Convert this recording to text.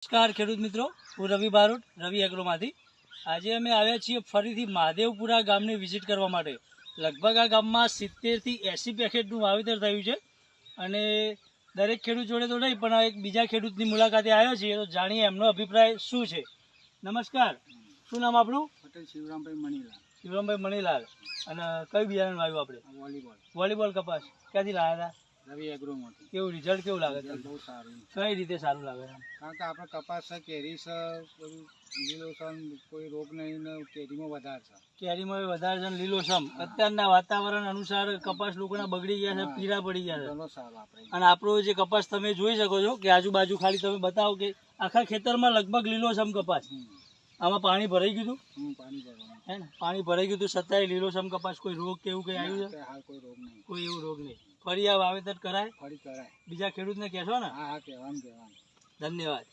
નમસ્કાર ખેડૂત મિત્રો, હું રવિ બારોટ, રવિ એગ્રોમાંથી. આજે અમે આવ્યા છીએ ફરીથી મહાદેવપુરા ગામને વિઝિટ કરવા માટે. લગભગ આ ગામમાં 70થી 80 પેકેટનું વાવેતર થયું છે અને દરેક ખેડૂત જોડે તો નહીં પણ એક બીજા ખેડૂતની મુલાકાતે આવ્યા છીએ, તો જાણીએ એમનો અભિપ્રાય શું છે. નમસ્કાર, શું નામ આપણું? પટેલ શિવરામભાઈ મણીલાલ. શિવરામભાઈ મણીલાલ. અને કયું બિયારણ વાવ્યું આપણે? વોલીબોલ કપાસ. ક્યાંથી લાવ્યા હતા? રવિ એગ્રોમાંથી. કેવું રિઝલ્ટ કેવું લાગે છે? બહુ સારું. કઈ રીતે સારું લાગે છે? કારણ કે આપણે કપાસ છે, કેરી છે, બધું લીલોસમ, કોઈ રોગ નહીં ને કેરીમાં વધારે છે. કેરીમાં વધારે છે, લીલોસમ. અત્યારના વાતાવરણ અનુસાર કપાસ લોકોના બગડી ગયા છે, પીળા પડી ગયા છે. ઘણો સારો આપણે. અને આપણો જે કપાસ તમે જોઈ શકો છો કે આજુબાજુ ખાલી તમે બતાવો કે આખા ખેતરમાં લગભગ લીલોસમ કપાસ. આમાં પાણી ભરાઈ ગયું હતું? પાણી ભરવાનું હે ને, પાણી ભરાઈ ગયું હતું છતાંય લીલોસમ કપાસ. કોઈ રોગ કે એવું કઈ આવ્યું છે? હાલ કોઈ રોગ નહીં. કોઈ એવું રોગ નહીં. ફરી આ વાવેતર કરાય? ફરી કરાય. બીજા ખેડૂતને કહેશો ને? હા હા, કહેવાનું. ધન્યવાદ.